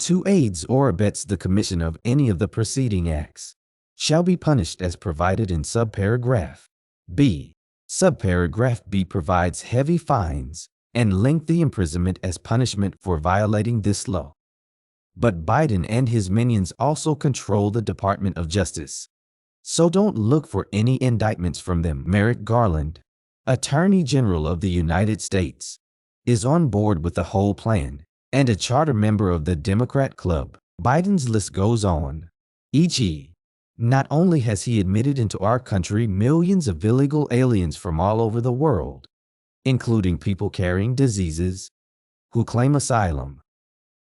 who aids or abets the commission of any of the preceding acts shall be punished as provided in subparagraph B. Subparagraph B provides heavy fines and lengthy imprisonment as punishment for violating this law. But Biden and his minions also control the Department of Justice. So don't look for any indictments from them. Merrick Garland, Attorney General of the United States, is on board with the whole plan and a charter member of the Democrat Club. Biden's list goes on. E.g., not only has he admitted into our country millions of illegal aliens from all over the world, including people carrying diseases, who claim asylum,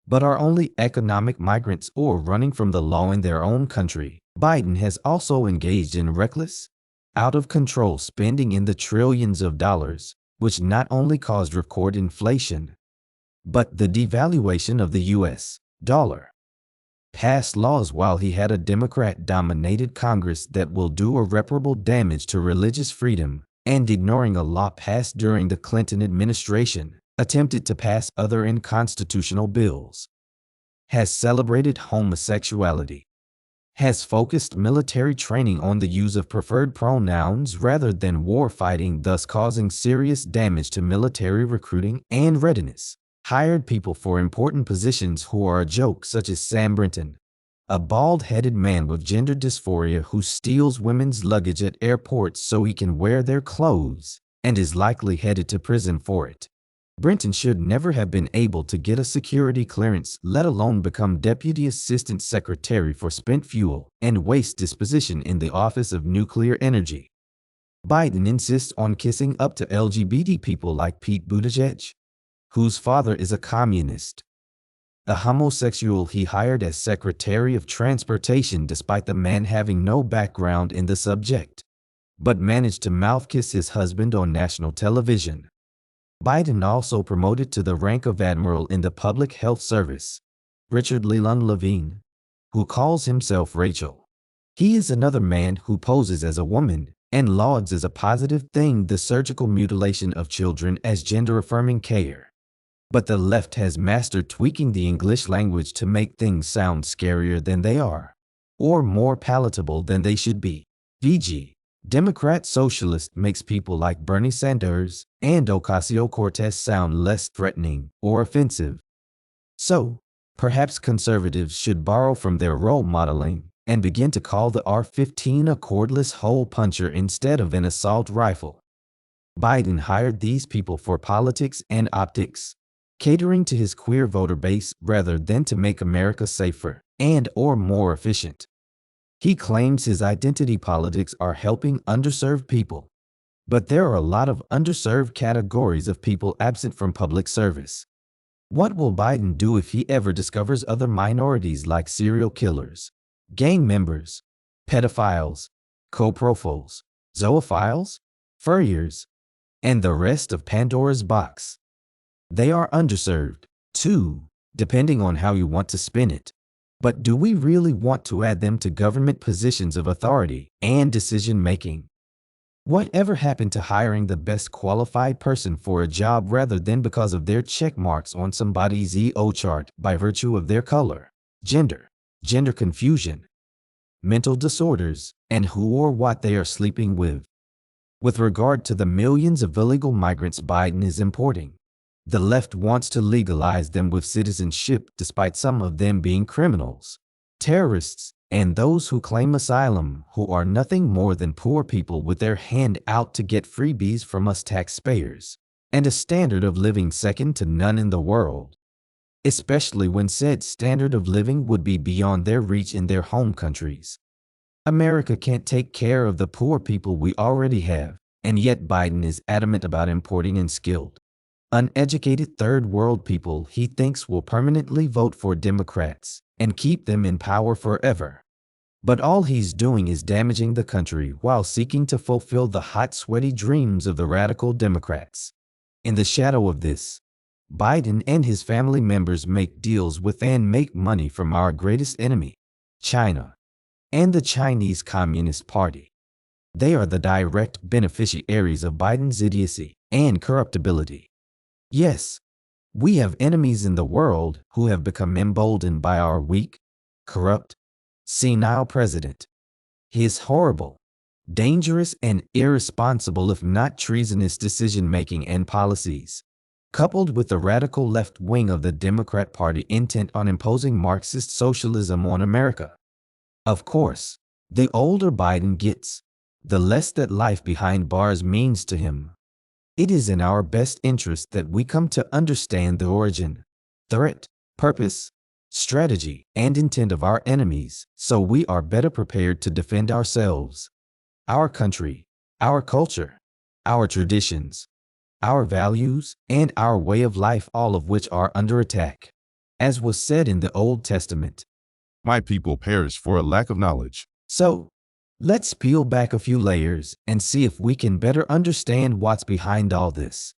but are only economic migrants or running from the law in their own country. Biden has also engaged in reckless, out-of-control spending in the trillions of dollars, which not only caused record inflation, but the devaluation of the U.S. dollar. Passed laws while he had a Democrat-dominated Congress that will do irreparable damage to religious freedom, and ignoring a law passed during the Clinton administration, attempted to pass other unconstitutional bills, has celebrated homosexuality, has focused military training on the use of preferred pronouns rather than war fighting, thus causing serious damage to military recruiting and readiness, hired people for important positions who are a joke, such as Sam Brinton, a bald-headed man with gender dysphoria who steals women's luggage at airports so he can wear their clothes and is likely headed to prison for it. Brinton should never have been able to get a security clearance, let alone become Deputy Assistant Secretary for Spent Fuel and Waste Disposition in the Office of Nuclear Energy. Biden insists on kissing up to LGBT people like Pete Buttigieg, whose father is a communist, a homosexual he hired as Secretary of Transportation despite the man having no background in the subject, but managed to mouth-kiss his husband on national television. Biden also promoted to the rank of Admiral in the Public Health Service Richard Leland Levine, who calls himself Rachel. He is another man who poses as a woman and lauds as a positive thing the surgical mutilation of children as gender-affirming care. But the left has mastered tweaking the English language to make things sound scarier than they are, or more palatable than they should be. V.G. Democrat socialist makes people like Bernie Sanders and Ocasio-Cortez sound less threatening or offensive. So, perhaps conservatives should borrow from their role modeling and begin to call the AR-15 a cordless hole puncher instead of an assault rifle. Biden hired these people for politics and optics, catering to his queer voter base rather than to make America safer and/or more efficient. He claims his identity politics are helping underserved people, but there are a lot of underserved categories of people absent from public service. What will Biden do if he ever discovers other minorities like serial killers, gang members, pedophiles, coprophils, zoophiles, furriers, and the rest of Pandora's box? They are underserved, too, depending on how you want to spin it. But do we really want to add them to government positions of authority and decision-making? Whatever happened to hiring the best qualified person for a job rather than because of their check marks on somebody's EO chart by virtue of their color, gender confusion, mental disorders, and who or what they are sleeping with? With regard to the millions of illegal migrants Biden is importing, the left wants to legalize them with citizenship despite some of them being criminals, terrorists, and those who claim asylum who are nothing more than poor people with their hand out to get freebies from us taxpayers, and a standard of living second to none in the world, especially when said standard of living would be beyond their reach in their home countries. America can't take care of the poor people we already have, and yet Biden is adamant about importing unskilled, uneducated third world people he thinks will permanently vote for Democrats and keep them in power forever. But all he's doing is damaging the country while seeking to fulfill the hot, sweaty dreams of the radical Democrats. In the shadow of this, Biden and his family members make deals with and make money from our greatest enemy, China, and the Chinese Communist Party. They are the direct beneficiaries of Biden's idiocy and corruptibility. Yes, We have enemies in the world who have become emboldened by our weak, corrupt, senile president. He is horrible, dangerous, and irresponsible, if not treasonous, decision-making and policies, coupled with the radical left wing of the Democrat Party intent on imposing Marxist socialism on America. Of course, the older Biden gets, the less that life behind bars means to him. It is in our best interest that we come to understand the origin, threat, purpose, strategy, and intent of our enemies, so we are better prepared to defend ourselves, our country, our culture, our traditions, our values, and our way of life, all of which are under attack. As was said in the Old Testament, My people perish for a lack of knowledge. So, let's peel back a few layers and see if we can better understand what's behind all this.